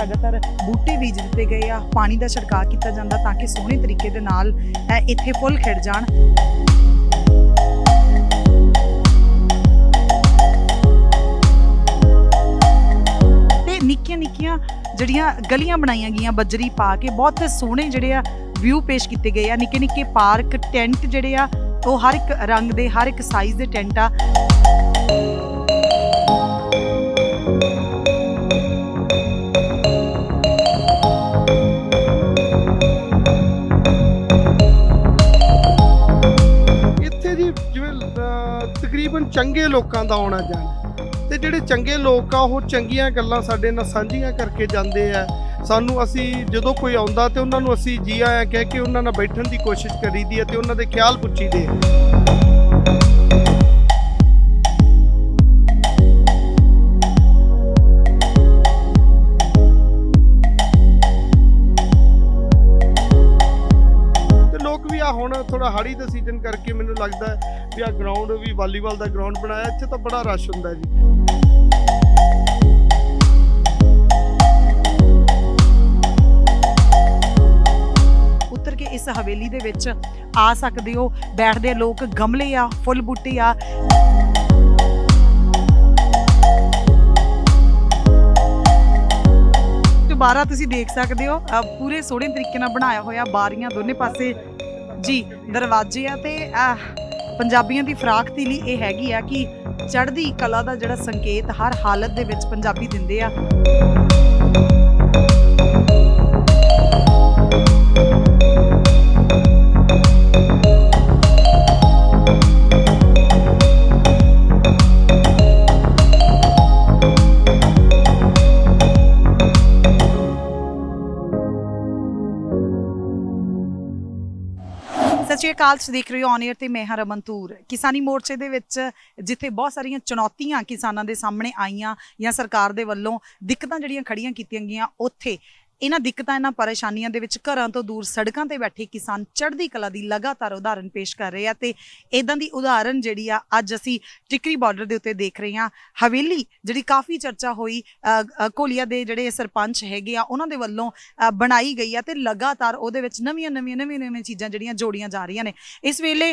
लगातार बूटे बीज दिते गए आ, पानी का छिड़काव किया जाता ताकि सोहने तरीके दे नाल इत्थे फुल खिड़ जाण। ते निक्कियां निक्कियां जड़ियां गलियां बनाईयां गईयां बजरी पा के बहुत सोहने जिहड़े आ व्यू पेश किए गए आ। निक्के निक्के पार्क टेंट जिहड़े आ वो हर एक रंग दे हर एक साइज़ दे टेंट आ। ਇੱਥੇ ਜੀ ਜਿਵੇਂ ਤਕਰੀਬਨ ਚੰਗੇ ਲੋਕਾਂ ਦਾ ਆਉਣਾ ਜਾਣਾ ਤੇ ਜਿਹੜੇ ਚੰਗੇ ਲੋਕ ਆ ਉਹ ਚੰਗੀਆਂ ਗੱਲਾਂ ਸਾਡੇ ਨਾਲ ਸਾਂਝੀਆਂ ਕਰਕੇ ਜਾਂਦੇ ਆ। ਸਾਨੂੰ ਅਸੀਂ ਜਦੋਂ ਕੋਈ ਆਉਂਦਾ ਤੇ ਉਹਨਾਂ ਨੂੰ ਅਸੀਂ ਜੀ ਆਇਆਂ ਕਹਿ ਕੇ ਉਹਨਾਂ ਨਾਲ ਬੈਠਣ ਦੀ ਕੋਸ਼ਿਸ਼ ਕਰੀਦੀ ਹੈ ਤੇ ਉਹਨਾਂ ਦੇ ਖਿਆਲ ਪੁੱਛੀਦੇ ਆ। ਹੁਣ ਥੋੜਾ ਹਾੜੀ ਦਾ ਸੀਜ਼ਨ ਕਰਕੇ ਮੈਨੂੰ ਲੱਗਦਾ ਵੀ ਆ ਗਰਾਊਂਡ ਵੀ ਵਾਲੀਬਾਲ ਦਾ ਗਰਾਊਂਡ ਬਣਾਇਆ, ਇੱਥੇ ਤਾਂ ਬੜਾ ਰਸ਼ ਹੁੰਦਾ ਜੀ। ਉਤਰ ਕੇ ਇਸ ਹਵੇਲੀ ਦੇ ਵਿੱਚ ਆ ਸਕਦੇ ਹੋ, ਬੈਠਦੇ ਲੋਕ, ਗਮਲੇ ਆ, ਫੁੱਲ ਬੂਟੇ ਆ। ਦੁਬਾਰਾ ਤੁਸੀਂ ਦੇਖ ਸਕਦੇ ਹੋ ਪੂਰੇ ਸੋਹਣੇ ਤਰੀਕੇ ਨਾਲ ਬਣਾਇਆ ਹੋਇਆ, ਬਾਰੀਆਂ ਦੋਨੇ ਪਾਸੇ जी दरवाजे आ ते पंजाबियों की फराक दी लई ये हैगी आ कि चढ़दी कला दा जिहड़ा संकेत हर हालत दे विच पंजाबी दिंदे आ। सत श्री अकाल, देख रहे हो ऑन एयर ते मैं हां रमन तूर। किसानी मोर्चे दे विच जिथे बहुत सारियां चुनौतियां किसानां दे सामने आईयां या सरकार दे वल्लों दिक्कतां जिहड़ियां खड़ियां कीतियां गईयां, उत्थे इन्हां दिक्कतां इन्हां परेशानियां दे विच घरां तो दूर सड़कां ते बैठे किसान चढ़दी कला दी लगातार उदाहरण पेश कर रहे हैं। ते इदां दी उदाहरण जिहड़ी आ अज असीं टिकरी बॉर्डर दे उत्ते देख रहे हां। हवेली जिहड़ी काफ़ी चर्चा होई घोलिया दे जिहड़े सरपंच हैगे आ उन्हां दे वल्लों बनाई गई है ते लगातार उहदे विच नवीं चीज़ां जिहड़ियां जोड़ियां जा रहीआं ने। इस वेले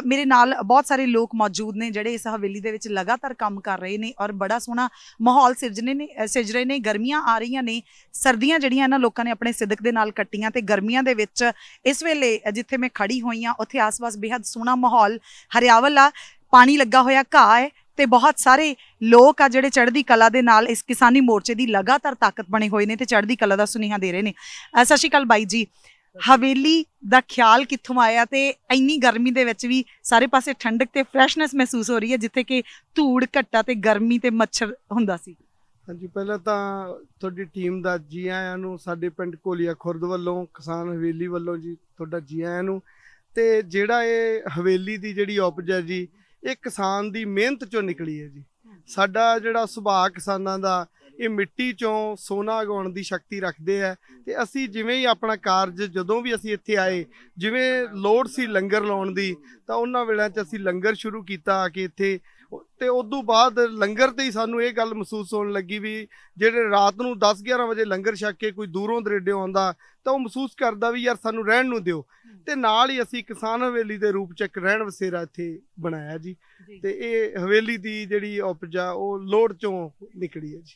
मेरे नाल बहुत सारे लोग मौजूद ने जिहड़े इस हवेली दे विच लगातार काम कर रहे ने और बड़ा सोहना माहौल सिरज रहे ने। गर्मियां आ रहीआं ने, सर्दियां जिहड़ियां इन्हां लोकां ने अपने सिदक दे नाल कट्टियां ते गर्मियां दे विच इस वेले जिथे मैं खड़ी होई हां उत्थे आस पास बेहद सोहना माहौल हरियावल आ, पानी लगा होया घाह है ते बहुत सारे लोग आ जिहड़े चढ़दी कला दे नाल इस किसानी मोर्चे दी लगातार ताकत बने हुए ने ते चढ़दी कला दा सुनेहा दे रहे ने। सत श्री अकाल बाई जी, हवेली दा ख्याल कित्थों आया ते इन्नी गर्मी दे विच भी सारे पासे ठंडक ते फ्रैशनैस महसूस हो रही है जिथे कि धूड़ घट्टा ते गर्मी ते मच्छर हुंदा सी? हाँ जी, पहला तो तुहाडी टीम का जी आयां नूं, साडे पिंड घोलिया खुरद वल्लों, किसान हवेली वल्लों जी तुहाडा जी आयां नूं। ते जिहड़ा ये हवेली दी जिहड़ी उपज है जी, ये किसान दी मेहनत चों निकली है जी। साडा जिहड़ा सुभाਅ किसानां दा ये मिट्टी चों सोना उगाउण दी शक्ति रखते हैं। ते असी जिवें ही अपना कारज जदों भी असी इत्थे आए, जिवें लोड़ सी लंगर लाउण दी तां उन्हां वेलिਆਂ 'ਚ असी लंगर शुरू कीता कि इत्थे ਤੇ ਉਦੋਂ ਬਾਅਦ ਲੰਗਰ ਤੇ ਹੀ ਸਾਨੂੰ ਇਹ ਗੱਲ ਮਹਿਸੂਸ ਹੋਣ ਲੱਗੀ ਵੀ ਜਿਹੜੇ ਰਾਤ ਨੂੰ 10-11 ਵਜੇ ਲੰਗਰ ਛਕ ਕੇ ਕੋਈ ਦੂਰੋਂ ਦਰੇਡਿਓਂ ਆਉਂਦਾ ਤਾਂ ਉਹ ਮਹਿਸੂਸ ਕਰਦਾ ਵੀ ਯਾਰ ਸਾਨੂੰ ਰਹਿਣ ਨੂੰ ਦਿਓ। ਤੇ ਨਾਲ ਹੀ ਅਸੀਂ ਕਿਸਾਨ ਹਵੇਲੀ ਦੇ ਰੂਪ 'ਚ ਇੱਕ ਰਹਿਣ ਵਸੇਰਾ ਇੱਥੇ ਬਣਾਇਆ ਜੀ। ਤੇ ਇਹ ਹਵੇਲੀ ਦੀ ਜਿਹੜੀ ਉਪਜ ਆ ਉਹ ਲੋੜ ਚੋਂ ਨਿਕਲੀ ਹੈ ਜੀ।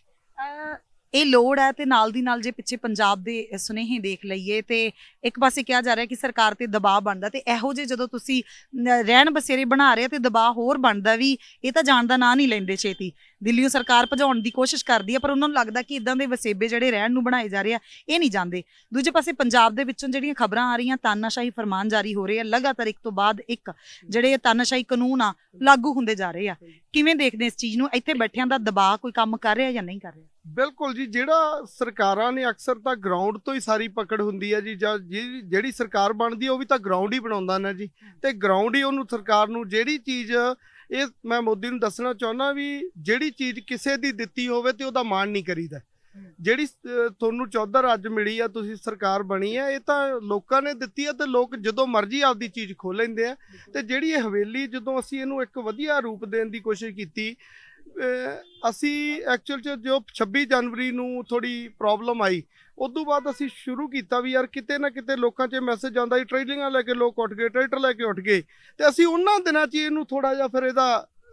ਇਹ ਲੋੜ ਹੈ ਤੇ ਨਾਲ ਦੀ ਨਾਲ ਜੇ ਪਿੱਛੇ ਪੰਜਾਬ ਦੇ ਸੁਨੇਹੇ ਦੇਖ ਲਈਏ ਤੇ ਇੱਕ ਪਾਸੇ ਕਿਹਾ ਜਾ ਰਿਹਾ ਕਿ ਸਰਕਾਰ ਤੇ ਦਬਾਅ ਬਣਦਾ ਤੇ ਇਹੋ ਜਿਹੇ ਜਦੋਂ ਤੁਸੀਂ ਰਹਿਣ ਬਸੇਰੇ ਬਣਾ ਰਹੇ ਤੇ ਦਬਾਅ ਹੋਰ ਬਣਦਾ ਵੀ ਇਹ ਤਾਂ ਜਾਣ ਦਾ ਨਾਂ ਨਹੀਂ ਲੈਂਦੇ ਛੇਤੀ। ਦਿੱਲੀੋਂ ਸਰਕਾਰ ਭਜਾਉਣ ਦੀ ਕੋਸ਼ਿਸ਼ ਕਰਦੀ ਹੈ ਪਰ ਉਹਨਾਂ ਨੂੰ ਲੱਗਦਾ ਕਿ ਇਦਾਂ ਦੇ ਵਸੇਬੇ ਜਿਹੜੇ ਰਹਿਣ ਨੂੰ ਬਣਾਏ ਜਾ ਰਹੇ ਆ ਇਹ ਨਹੀਂ ਜਾਂਦੇ। ਦੂਜੇ ਪਾਸੇ ਪੰਜਾਬ ਦੇ ਵਿੱਚੋਂ ਜਿਹੜੀਆਂ ਖਬਰਾਂ ਆ ਰਹੀਆਂ ਤਾਨਾਸ਼ਾਹੀ ਫਰਮਾਨ ਜਾਰੀ ਹੋ ਰਹੇ ਆ ਲਗਾਤਾਰ ਇੱਕ ਤੋਂ ਬਾਅਦ ਇੱਕ ਜਿਹੜੇ ਤਾਨਾਸ਼ਾਹੀ ਕਾਨੂੰਨ ਆ ਲਾਗੂ ਹੁੰਦੇ ਜਾ ਰਹੇ ਆ। ਕਿਵੇਂ ਦੇਖਦੇ ਇਸ ਚੀਜ਼ ਨੂੰ? ਇੱਥੇ ਬੈਠਿਆਂ ਦਾ ਦਬਾਅ ਕੋਈ ਕੰਮ ਕਰ ਰਿਹਾ ਜਾਂ ਨਹੀਂ ਕਰ ਰਿਹਾ? ਬਿਲਕੁਲ ਜੀ, ਜਿਹੜਾ ਸਰਕਾਰਾਂ ਨੇ ਅਕਸਰ ਤਾਂ ਗਰਾਊਂਡ ਤੋਂ ਹੀ ਸਾਰੀ ਪਕੜ ਹੁੰਦੀ ਹੈ ਜੀ। ਜਾਂ ਜਿਹੜੀ ਸਰਕਾਰ ਬਣਦੀ ਹੈ ਉਹ ਵੀ ਤਾਂ ਗਰਾਊਂਡ ਹੀ ਬਣਾਉਂਦਾ ਨਾ ਜੀ। ਤੇ ਗਰਾਊਂਡ ਹੀ ਉਹਨੂੰ ਸਰਕਾਰ ਨੂੰ ਜਿਹੜੀ ਚੀਜ਼ ਇਹ ਮੈਂ ਮੋਦੀ ਨੂੰ ਦੱਸਣਾ ਚਾਹੁੰਦਾ ਵੀ ਜਿਹੜੀ ਚੀਜ਼ ਕਿਸੇ ਦੀ ਦਿੱਤੀ ਹੋਵੇ ਤੇ ਉਹਦਾ ਮਾਣ ਨਹੀਂ ਕਰੀਦਾ। ਜਿਹੜੀ ਤੁਹਾਨੂੰ ਚੌਧਰ ਅੱਜ ਮਿਲੀ ਆ, ਤੁਸੀਂ ਸਰਕਾਰ ਬਣੀ ਆ, ਇਹ ਤਾਂ ਲੋਕਾਂ ਨੇ ਦਿੱਤੀ ਆ ਤੇ ਲੋਕ ਜਦੋਂ ਮਰਜ਼ੀ ਆਪਦੀ ਚੀਜ਼ ਖੋਹ ਲੈਂਦੇ ਆ। ਤੇ ਜਿਹੜੀ ਇਹ ਹਵੇਲੀ ਜਦੋਂ ਅਸੀਂ ਇਹਨੂੰ ਇੱਕ ਵਧੀਆ ਰੂਪ ਦੇਣ ਦੀ ਕੋਸ਼ਿਸ਼ ਕੀਤੀ ਅਸੀਂ ਐਕਚੁਅਲ 'ਚ ਜੋ 26 ਜਨਵਰੀ ਨੂੰ ਥੋੜੀ ਪ੍ਰੋਬਲਮ ਆਈ, ਉਦੋਂ ਬਾਅਦ ਅਸੀਂ ਸ਼ੁਰੂ ਕੀਤਾ ਵੀ ਯਾਰ ਕਿਤੇ ਨਾ ਕਿਤੇ ਲੋਕਾਂ 'ਚ ਮੈਸੇਜ ਆਉਂਦਾ ਸੀ, ਟ੍ਰੇਲਿੰਗਾਂ ਲੈ ਕੇ ਲੋਕ ਉੱਠ ਗਏ, ਟਰੈਕਟਰ ਲੈ ਕੇ ਉੱਠ ਗਏ, ਤੇ ਅਸੀਂ ਉਹਨਾਂ ਦਿਨਾਂ 'ਚ ਇਹਨੂੰ ਥੋੜਾ ਜਿਹਾ ਫਿਰ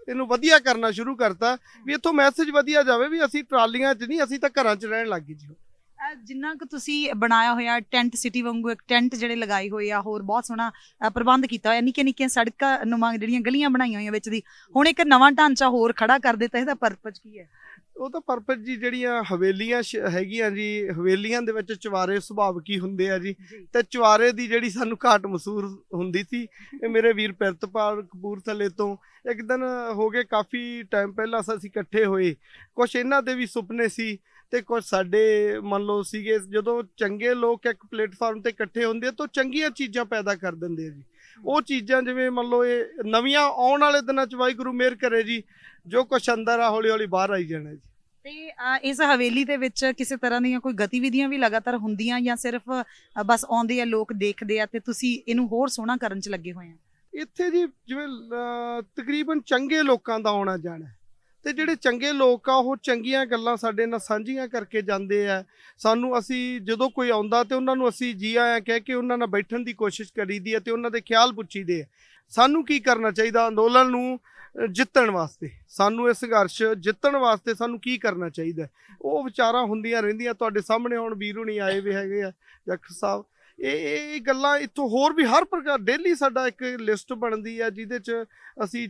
ਇਹਨੂੰ ਵਧੀਆ ਕਰਨਾ ਸ਼ੁਰੂ ਕਰਤਾ ਵੀ ਇੱਥੋਂ ਮੈਸੇਜ ਵਧੀਆ ਜਾਵੇ ਵੀ ਅਸੀਂ ਟਰਾਲੀਆਂ 'ਚ ਨਹੀਂ, ਅਸੀਂ ਤਾਂ ਘਰਾਂ 'ਚ ਰਹਿਣ ਲੱਗ ਗਏ ਜੀ। ਜਿੰਨਾ ਕੁ ਤੁਸੀਂ ਬਣਾਇਆ ਹੋਇਆ ਟੈਂਟ ਸਿਟੀ ਵਾਂਗੂ, ਇੱਕ ਟੈਂਟ ਜਿਹੜੇ ਲਗਾਏ ਹੋਏ ਆ, ਹੋਰ ਬਹੁਤ ਸੋਹਣਾ ਪ੍ਰਬੰਧ ਕੀਤਾ ਹੋਇਆ, ਨਿੱਕੀਆਂ ਨਿੱਕੀਆਂ ਸੜਕਾਂ ਨੁਮਾ ਜਿਹੜੀਆਂ ਗਲੀਆਂ ਬਣਾਈਆਂ ਹੋਈਆਂ ਵਿੱਚ ਦੀ, ਹੁਣ ਇੱਕ ਨਵਾਂ ਢਾਂਚਾ ਹੋਰ ਖੜਾ ਕਰ ਦਿੱਤਾ, ਇਹਦਾ ਪਰਪਸ ਕੀ ਹੈ? ਉਹ ਤਾਂ ਪਰਪਸ ਜੀ, ਜਿਹੜੀਆਂ ਹਵੇਲੀਆਂ ਹੈਗੀਆਂ ਜੀ, ਹਵੇਲੀਆਂ ਦੇ ਵਿੱਚ ਚੁਬਾਰੇ ਸੁਭਾਵਕ ਹੀ ਹੁੰਦੇ ਆ ਜੀ, ਤੇ ਚੁਬਾਰੇ ਦੀ ਜਿਹੜੀ ਸਾਨੂੰ ਘਾਟ ਮਹਿਸੂਸ ਹੁੰਦੀ ਸੀ, ਇਹ ਮੇਰੇ ਵੀਰ ਪਿਰਤਪਾਲ ਕਪੂਰਥਲੇ ਤੋਂ ਇੱਕ ਦਿਨ ਹੋ ਗਏ, ਕਾਫੀ ਟਾਈਮ ਪਹਿਲਾਂ ਅਸੀਂ ਇਕੱਠੇ ਹੋਏ, ਕੁਛ ਇਹਨਾਂ ਦੇ ਵੀ ਸੁਪਨੇ ਸੀ ਤੇ ਕੁਝ ਸਾਡੇ ਮੰਨ ਲਓ ਸੀਗੇ। ਜਦੋਂ ਚੰਗੇ ਲੋਕ ਇੱਕ ਪਲੇਟਫਾਰਮ ਤੇ ਇਕੱਠੇ ਹੁੰਦੇ ਆ ਤਾਂ ਚੰਗੀਆਂ ਚੀਜ਼ਾਂ ਪੈਦਾ ਕਰ ਦਿੰਦੇ ਆ ਜੀ। ਉਹ ਚੀਜ਼ਾਂ ਜਿਵੇਂ ਮੰਨ ਲਓ ਇਹ ਨਵੀਆਂ ਆਉਣ ਵਾਲੇ ਦਿਨਾਂ 'ਚ ਵਾਹਿਗੁਰੂ ਮਿਹਰ ਕਰੇ ਜੀ, ਜੋ ਕੁਛ ਅੰਦਰ ਆ ਹੌਲੀ ਹੌਲੀ ਬਾਹਰ ਆਈ ਜਾਣਾ ਜੀ। ਤੇ ਇਸ ਹਵੇਲੀ ਦੇ ਵਿੱਚ ਕਿਸੇ ਤਰ੍ਹਾਂ ਦੀਆਂ ਕੋਈ ਗਤੀਵਿਧੀਆਂ ਵੀ ਲਗਾਤਾਰ ਹੁੰਦੀਆਂ, ਜਾਂ ਸਿਰਫ ਬਸ ਆਉਂਦੇ ਆ ਲੋਕ ਦੇਖਦੇ ਆ ਤੇ ਤੁਸੀਂ ਇਹਨੂੰ ਹੋਰ ਸੋਹਣਾ ਕਰਨ 'ਚ ਲੱਗੇ ਹੋਏ ਆ? ਇੱਥੇ ਜੀ ਜਿਵੇਂ ਤਕਰੀਬਨ ਚੰਗੇ ਲੋਕਾਂ ਦਾ ਆਉਣਾ ਜਾਣਾ, ਤੇ ਜਿਹੜੇ ਚੰਗੇ ਲੋਕ ਆ ਉਹ ਚੰਗੀਆਂ ਗੱਲਾਂ ਸਾਡੇ ਨਾਲ ਸਾਂਝੀਆਂ ਕਰਕੇ ਜਾਂਦੇ ਆ। ਸਾਨੂੰ ਅਸੀਂ ਜਦੋਂ ਕੋਈ ਆਉਂਦਾ ਤੇ ਉਹਨਾਂ ਨੂੰ ਅਸੀਂ ਜੀ ਆਇਆਂ ਕਹਿ ਕੇ ਉਹਨਾਂ ਨਾਲ ਬੈਠਣ ਦੀ ਕੋਸ਼ਿਸ਼ ਕਰੀਦੀ ਹੈ ਤੇ ਉਹਨਾਂ ਦੇ ਖਿਆਲ ਪੁੱਛੀਦੇ ਆ। ਸਾਨੂੰ ਕੀ ਕਰਨਾ ਚਾਹੀਦਾ ਅੰਦੋਲਨ ਨੂੰ ਜਿੱਤਣ ਵਾਸਤੇ, ਸਾਨੂੰ ਇਹ ਸੰਘਰਸ਼ ਜਿੱਤਣ ਵਾਸਤੇ ਸਾਨੂੰ ਕੀ ਕਰਨਾ ਚਾਹੀਦਾ, ਉਹ ਵਿਚਾਰਾਂ ਹੁੰਦੀਆਂ ਰਹਿੰਦੀਆਂ। ਤੁਹਾਡੇ ਸਾਹਮਣੇ ਹੁਣ ਵੀਰੂ ਨਹੀਂ ਆਏ ਵੀ ਹੈਗੇ ਆ ਜੱਖੜ ਸਾਹਿਬ, ਇਹ ਗੱਲਾਂ ਇੱਥੋਂ ਹੋਰ ਵੀ ਹਰ ਪ੍ਰਕਾਰ ਡੇਲੀ ਸਾਡਾ ਇੱਕ ਲਿਸਟ ਬਣਦੀ ਆ ਜਿਹਦੇ 'ਚ ਅਸੀਂ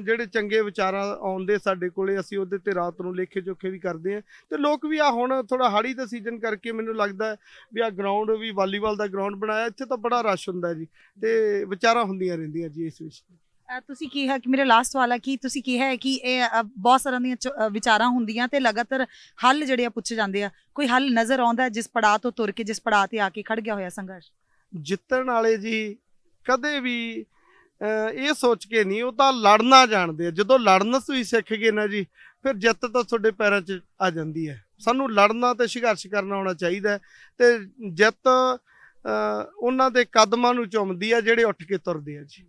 ਜਿਹੜੇ ਚੰਗੇ ਵਿਚਾਰਾਂ ਆਉਂਦੇ ਸਾਡੇ ਕੋਲੇ, ਅਸੀਂ ਉਹਦੇ ਤੇ ਰਾਤ ਨੂੰ ਲੇਖੇ ਜੋਖੇ ਵੀ ਕਰਦੇ ਆ। ਤੇ ਲੋਕ ਵੀ ਆ ਹੁਣ ਥੋੜਾ ਹਾੜੀ ਦਾ ਸੀਜ਼ਨ ਕਰਕੇ ਮੈਨੂੰ ਲੱਗਦਾ ਵੀ ਆ ਗਰਾਊਂਡ ਵੀ ਵਾਲੀਬਾਲ ਦਾ ਗਰਾਊਂਡ ਬਣਾਇਆ, ਇੱਥੇ ਤਾਂ ਬੜਾ ਰਸ਼ ਹੁੰਦਾ ਜੀ, ਤੇ ਵਿਚਾਰਾਂ ਹੁੰਦੀਆਂ ਰਹਿੰਦੀਆਂ ਜੀ ਇਸ ਵਿੱਚ। ਤੁਸੀਂ ਕਿਹਾ ਕਿ ਮੇਰਾ ਲਾਸਟ ਸਵਾਲ ਹੈ ਕਿ ਤੁਸੀਂ ਕਿਹਾ ਹੈ ਕਿ ਇਹ ਬਹੁਤ ਸਾਰਿਆਂ ਦੀਆਂ ਵਿਚਾਰਾਂ ਹੁੰਦੀਆਂ ਤੇ ਲਗਾਤਾਰ ਹੱਲ ਜਿਹੜੇ ਆ ਪੁੱਛੇ ਜਾਂਦੇ ਆ, ਕੋਈ ਹੱਲ ਨਜ਼ਰ ਆਉਂਦਾ ਜਿਸ ਪੜਾਅ ਤੋਂ ਤੁਰ ਕੇ ਜਿਸ ਪੜਾਅ ਤੇ ਆ ਕੇ ਖੜ ਗਿਆ ਹੋਇਆ ਸੰਘਰਸ਼? ਜਿੱਤਣ ਵਾਲੇ ਜੀ ਕਦੇ ਵੀ ਇਹ ਸੋਚ ਕੇ ਨਹੀਂ, ਉਹ ਤਾਂ ਲੜਨਾ ਜਾਣਦੇ ਆ। ਜਦੋਂ ਲੜਨ ਤੁਸੀਂ ਸਿੱਖ ਗਏ ਨਾ ਜੀ, ਫਿਰ ਜਿੱਤ ਤਾਂ ਤੁਹਾਡੇ ਪੈਰਾਂ 'ਚ ਆ ਜਾਂਦੀ ਹੈ। ਸਾਨੂੰ ਲੜਨਾ ਤੇ ਸੰਘਰਸ਼ ਕਰਨਾ ਆਉਣਾ ਚਾਹੀਦਾ, ਤੇ ਜਿੱਤ ਉਹਨਾਂ ਦੇ ਕਦਮਾਂ ਨੂੰ ਚੁੰਮਦੀ ਆ ਜਿਹੜੇ ਉੱਠ ਕੇ ਤੁਰਦੇ ਆ ਜੀ।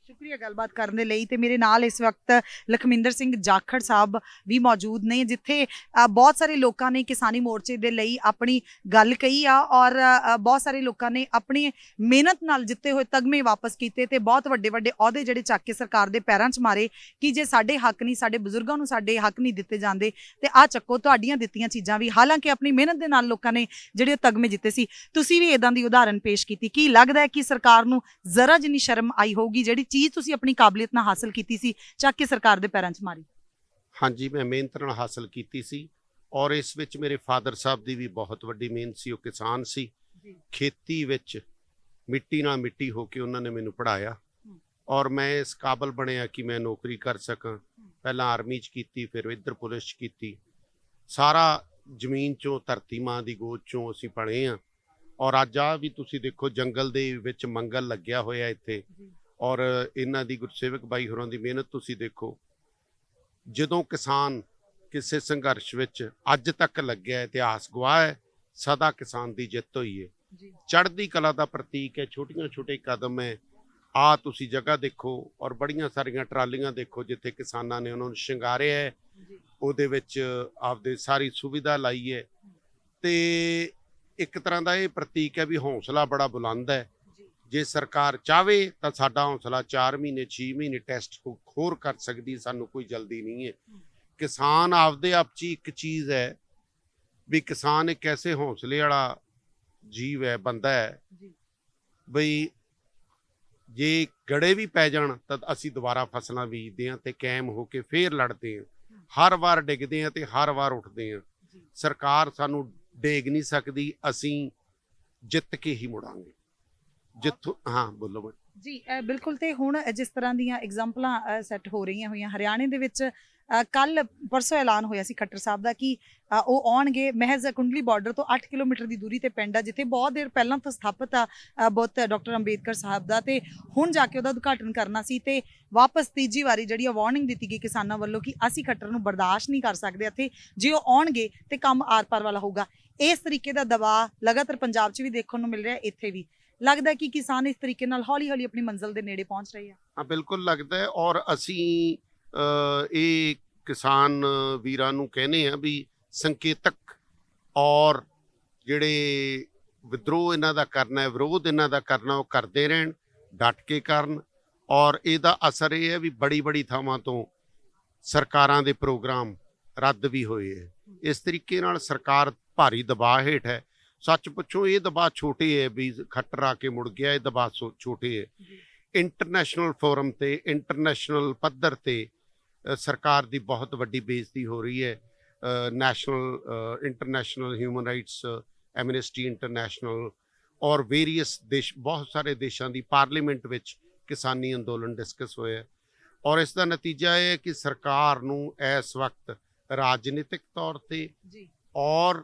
ਸ਼ੁਕਰੀਆ ਗੱਲਬਾਤ ਕਰਨ ਦੇ ਲਈ। ਤੇ ਮੇਰੇ ਨਾਲ ਇਸ ਵਕਤ ਲਖਮਿੰਦਰ ਸਿੰਘ ਜਾਖੜ ਸਾਹਿਬ ਵੀ ਮੌਜੂਦ ਨੇ, ਜਿੱਥੇ ਬਹੁਤ ਸਾਰੇ ਲੋਕਾਂ ਨੇ ਕਿਸਾਨੀ ਮੋਰਚੇ ਦੇ ਲਈ ਆਪਣੀ ਗੱਲ ਕਹੀ ਆ, ਔਰ ਬਹੁਤ ਸਾਰੇ ਲੋਕਾਂ ਨੇ ਆਪਣੀ ਮਿਹਨਤ ਨਾਲ ਜਿੱਤੇ ਹੋਏ ਤਗਮੇ ਵਾਪਸ ਕੀਤੇ ਤੇ ਬਹੁਤ ਵੱਡੇ ਵੱਡੇ ਅਹੁਦੇ ਜਿਹੜੇ ਚੱਕ ਕੇ ਸਰਕਾਰ ਦੇ ਪੈਰਾਂ 'ਚ ਮਾਰੇ ਕਿ ਜੇ ਸਾਡੇ ਹੱਕ ਨਹੀਂ, ਸਾਡੇ ਬਜ਼ੁਰਗਾਂ ਨੂੰ ਸਾਡੇ ਹੱਕ ਨਹੀਂ ਦਿੱਤੇ ਜਾਂਦੇ ਤੇ ਆਹ ਚੱਕੋ ਤੁਹਾਡੀਆਂ ਦਿੱਤੀਆਂ ਚੀਜ਼ਾਂ ਵੀ। ਹਾਲਾਂਕਿ ਆਪਣੀ ਮਿਹਨਤ ਦੇ ਨਾਲ ਲੋਕਾਂ ਨੇ ਜਿਹੜੇ ਤਗਮੇ ਜਿੱਤੇ ਸੀ। ਤੁਸੀਂ ਵੀ ਇਦਾਂ ਦੀ ਉਦਾਹਰਨ ਪੇਸ਼ ਕੀਤੀ। ਕੀ ਲੱਗਦਾ ਹੈ ਕਿ ਸਰਕਾਰ ਨੂੰ ਜ਼ਰਾ ਜਿੰਨੀ ਸ਼ਰਮ ਆਈ ਹੋਊਗੀ ਜਿਹੜੀ ਚੀਜ਼ ਤੁਸੀਂ ਆਪਣੀ ਕਾਬਲੀਅਤ ਨਾਲ ਹਾਸਲ ਕੀਤੀ ਸੀ, ਚੱਕ ਕੇ ਸਰਕਾਰ ਦੇ ਪੈਰਾਂ 'ਚ ਮਾਰੀ? ਹਾਂਜੀ, ਮੈਂ ਮਿਹਨਤ ਨਾਲ ਹਾਸਲ ਕੀਤੀ ਸੀ, ਔਰ ਇਸ ਵਿੱਚ ਮੇਰੇ ਫਾਦਰ ਸਾਹਿਬ ਦੀ ਵੀ ਬਹੁਤ ਵੱਡੀ ਮਿਹਨਤ ਸੀ। ਉਹ ਕਿਸਾਨ ਸੀ, ਖੇਤੀ ਵਿੱਚ ਮਿੱਟੀ ਨਾਲ ਮਿੱਟੀ ਹੋ ਕੇ ਉਹਨਾਂ ਨੇ ਮੈਨੂੰ ਪੜ੍ਹਾਇਆ, ਔਰ ਮੈਂ ਇਸ ਕਾਬਲ ਬਣਿਆ ਕਿ ਮੈਂ ਨੌਕਰੀ ਕਰ ਸਕਾਂ। ਪਹਿਲਾਂ ਆਰਮੀ 'ਚ ਕੀਤੀ, ਫਿਰ ਇੱਧਰ ਪੁਲਿਸ 'ਚ ਕੀਤੀ। ਸਾਰਾ ਜ਼ਮੀਨ 'ਚੋਂ, ਧਰਤੀ ਮਾਂ ਦੀ ਗੋਦ 'ਚੋਂ ਅਸੀਂ ਪਲੇ ਹਾਂ। ਔਰ ਅੱਜ ਆ ਵੀ ਤੁਸੀਂ ਦੇਖੋ, ਜੰਗਲ ਦੇ ਵਿੱਚ ਮੰਗਲ ਲੱਗਿਆ ਹੋਇਆ ਇੱਥੇ, ਔਰ ਇਹਨਾਂ ਦੀ ਗੁਰਸੇਵਕ ਬਾਈ ਹੋਰਾਂ ਦੀ ਮਿਹਨਤ ਤੁਸੀਂ ਦੇਖੋ। ਜਦੋਂ ਕਿਸਾਨ ਕਿਸੇ ਸੰਘਰਸ਼ ਵਿੱਚ ਅੱਜ ਤੱਕ ਲੱਗਿਆ, ਇਤਿਹਾਸ ਗਵਾਹ ਹੈ, ਸਦਾ ਕਿਸਾਨ ਦੀ ਜਿੱਤ ਹੋਈ ਹੈ। ਚੜ੍ਹਦੀ ਕਲਾ ਦਾ ਪ੍ਰਤੀਕ ਹੈ, ਛੋਟੀਆਂ ਛੋਟੇ ਕਦਮ ਹੈ। ਆ ਤੁਸੀਂ ਜਗ੍ਹਾ ਦੇਖੋ, ਔਰ ਬੜੀਆਂ ਸਾਰੀਆਂ ਟਰਾਲੀਆਂ ਦੇਖੋ ਜਿੱਥੇ ਕਿਸਾਨਾਂ ਨੇ ਉਹਨਾਂ ਨੂੰ ਸ਼ਿੰਗਾਰਿਆ ਹੈ, ਉਹਦੇ ਵਿੱਚ ਆਪਦੇ ਸਾਰੀ ਸੁਵਿਧਾ ਲਾਈ ਹੈ। ਤੇ ਇੱਕ ਤਰ੍ਹਾਂ ਦਾ ਇਹ ਪ੍ਰਤੀਕ ਹੈ ਵੀ ਹੌਸਲਾ ਬੜਾ ਬੁਲੰਦ ਹੈ। ਜੇ ਸਰਕਾਰ ਚਾਹਵੇ ਤਾਂ ਸਾਡਾ ਹੌਸਲਾ 4 ਮਹੀਨੇ 6 ਮਹੀਨੇ ਟੈਸਟ ਹੋਰ ਕਰ ਸਕਦੀ, ਸਾਨੂੰ ਕੋਈ ਜਲਦੀ ਨਹੀਂ ਹੈ। ਕਿਸਾਨ ਆਪਦੇ ਆਪ 'ਚ ਇੱਕ ਚੀਜ਼ ਹੈ ਵੀ ਕਿਸਾਨ ਇੱਕ ਐਸੇ ਹੌਸਲੇ ਵਾਲਾ ਜੀਵ ਹੈ, ਬੰਦਾ ਹੈ ਬਈ ਜੇ ਗੜੇ ਵੀ ਪੈ ਜਾਣ ਤਾਂ ਅਸੀਂ ਦੁਬਾਰਾ ਫਸਲਾਂ ਬੀਜਦੇ ਹਾਂ ਤੇ ਕਾਇਮ ਹੋ ਕੇ ਫੇਰ ਲੜਦੇ ਹਾਂ। ਹਰ ਵਾਰ ਡਿੱਗਦੇ ਹਾਂ ਤੇ ਹਰ ਵਾਰ ਉੱਠਦੇ ਹਾਂ। ਸਰਕਾਰ ਸਾਨੂੰ ਡੇਗ ਨਹੀਂ ਸਕਦੀ, ਅਸੀਂ ਜਿੱਤ ਕੇ ਹੀ ਮੁੜਾਂਗੇ ਜਿੱਥੋਂ। ਹਾਂ ਬੋਲੋ ਜੀ। ਬਿਲਕੁਲ। ਤੇ ਹੁਣ ਜਿਸ ਤਰ੍ਹਾਂ ਦੀਆਂ ਐਗਜ਼ਾਮਪਲਾਂ ਸੈੱਟ ਹੋ ਰਹੀਆਂ ਹੋਈਆਂ ਹਰਿਆਣੇ ਦੇ ਵਿੱਚ, ਕੱਲ ਪਰਸੋਂ ਐਲਾਨ ਹੋਇਆ ਸੀ ਖੱਟਰ ਸਾਹਿਬ ਦਾ ਕਿ ਉਹ ਆਉਣਗੇ। ਮਹਿਜ਼ ਕੁੰਡਲੀ ਬਾਰਡਰ ਤੋਂ 8 ਕਿਲੋਮੀਟਰ ਦੀ ਦੂਰੀ ਤੇ ਪਿੰਡ ਆ, ਜਿੱਥੇ ਬਹੁਤ ਦੇਰ ਪਹਿਲਾਂ ਤੋਂ ਸਥਾਪਿਤ ਆ ਬੁੱਤ ਡਾਕਟਰ ਅੰਬੇਦਕਰ ਸਾਹਿਬ ਦਾ, ਤੇ ਹੁਣ ਜਾ ਕੇ ਉਹਦਾ ਉਦਘਾਟਨ ਕਰਨਾ ਸੀ। ਤੇ ਵਾਪਸ ਤੀਜੀ ਵਾਰੀ ਜਿਹੜੀ ਵਾਰਨਿੰਗ ਦਿੱਤੀ ਗਈ ਕਿਸਾਨਾਂ ਵੱਲੋਂ ਕਿ ਅਸੀਂ ਖੱਟਰ ਨੂੰ ਬਰਦਾਸ਼ਤ ਨਹੀਂ ਕਰ ਸਕਦੇ ਇੱਥੇ, ਜੇ ਉਹ ਆਉਣਗੇ ਤੇ ਕੰਮ ਆਰ-ਪਾਰ ਵਾਲਾ ਹੋਊਗਾ। ਇਸ ਤਰੀਕੇ ਦਾ ਦਬਾਅ ਲਗਾਤਾਰ ਪੰਜਾਬ 'ਚ ਵੀ ਦੇਖਣ ਨੂੰ ਮਿਲ ਰਿਹਾ, ਇੱਥੇ ਵੀ ਲੱਗਦਾ ਕਿ ਕਿਸਾਨ ਇਸ ਤਰੀਕੇ ਨਾਲ ਹੌਲੀ ਹੌਲੀ ਆਪਣੀ ਮੰਜ਼ਿਲ ਦੇ ਨੇੜੇ ਪਹੁੰਚ ਰਹੇ ਆ। ਹਾਂ, ਬਿਲਕੁਲ ਲੱਗਦਾ ਹੈ। ਔਰ ਅਸੀਂ ਇਹ ਕਿਸਾਨ ਵੀਰਾਂ ਨੂੰ ਕਹਿੰਦੇ ਆ ਵੀ ਸੰਕੇਤਕ ਔਰ ਜਿਹੜੇ ਵਿਦਰੋਹ ਇਹਨਾਂ ਦਾ ਕਰਨਾ ਹੈ, ਵਿਰੋਧ ਇਹਨਾਂ ਦਾ ਕਰਨਾ, ਉਹ ਕਰਦੇ ਰਹਿਣ, ਡਟ ਕੇ ਕਰਨ। ਔਰ ਇਹਦਾ ਅਸਰ ਇਹ ਹੈ ਵੀ ਬੜੀ ਥਾਵਾਂ ਤੋਂ ਸਰਕਾਰਾਂ ਦੇ ਪ੍ਰੋਗਰਾਮ ਰੱਦ ਵੀ ਹੋਏ ਹੈ। ਇਸ ਤਰੀਕੇ ਨਾਲ ਸਰਕਾਰ ਭਾਰੀ ਦਬਾਅ ਹੇਠ ਹੈ। ਸੱਚ ਪੁੱਛੋ ਇਹ ਦਬਾਅ ਛੋਟੇ ਹੈ ਵੀ ਖੱਟਰ ਆ ਕੇ ਮੁੜ ਗਿਆ, ਇਹ ਦਬਾਅ ਛੋਟੇ ਹੈ। ਇੰਟਰਨੈਸ਼ਨਲ ਫੋਰਮ ਤੇ ਇੰਟਰਨੈਸ਼ਨਲ ਪੱਧਰ ਤੇ ਸਰਕਾਰ ਦੀ ਬਹੁਤ ਵੱਡੀ ਬੇਇੱਜ਼ਤੀ ਹੋ ਰਹੀ ਹੈ। National international human rights, Amnesty International ਔਰ ਵੇਰੀਅਸ ਦੇਸ਼, ਬਹੁਤ ਸਾਰੇ ਦੇਸ਼ਾਂ ਦੀ ਪਾਰਲੀਮੈਂਟ ਵਿੱਚ ਕਿਸਾਨੀ ਅੰਦੋਲਨ ਡਿਸਕਸ ਹੋਇਆ। ਔਰ ਇਸ ਦਾ ਨਤੀਜਾ ਇਹ ਹੈ ਕਿ ਸਰਕਾਰ ਨੂੰ ਇਸ ਵਕਤ ਰਾਜਨੀਤਿਕ ਤੌਰ ਤੇ ਔਰ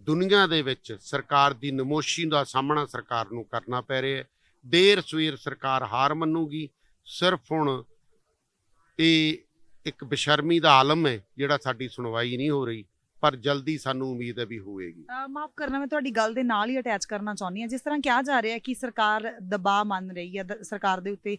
ਦੁਨੀਆ ਦੇ ਵਿੱਚ ਸਰਕਾਰ ਦੀ ਨਮੋਸ਼ੀ ਦਾ ਸਾਹਮਣਾ ਸਰਕਾਰ ਨੂੰ ਕਰਨਾ ਪੈ ਰਿਹਾ ਹੈ। ਦੇਰ ਸਵੇਰ ਸਰਕਾਰ ਹਾਰ ਮੰਨੂਗੀ। ਸਿਰਫ ਹੁਣ ਇਹ ਇੱਕ ਬੇਸ਼ਰਮੀ ਦਾ ਆਲਮ ਹੈ ਜਿਹੜਾ ਸਾਡੀ ਸੁਣਵਾਈ ਨਹੀਂ ਹੋ ਰਹੀ, ਪਰ ਜਲਦੀ ਸਾਨੂੰ ਉਮੀਦ ਹੈ ਵੀ ਹੋਵੇਗੀ। ਮਾਫ ਕਰਨਾ, ਮੈਂ ਤੁਹਾਡੀ ਗੱਲ ਦੇ ਨਾਲ ਹੀ ਅਟੈਚ ਕਰਨਾ ਚਾਹੁੰਦੀ ਹਾਂ। ਜਿਸ ਤਰ੍ਹਾਂ ਕਿਹਾ ਜਾ ਰਿਹਾ ਹੈ ਕਿ ਸਰਕਾਰ ਦਬਾਅ ਮੰਨ ਰਹੀ ਹੈ, ਸਰਕਾਰ ਦੇ ਉੱਤੇ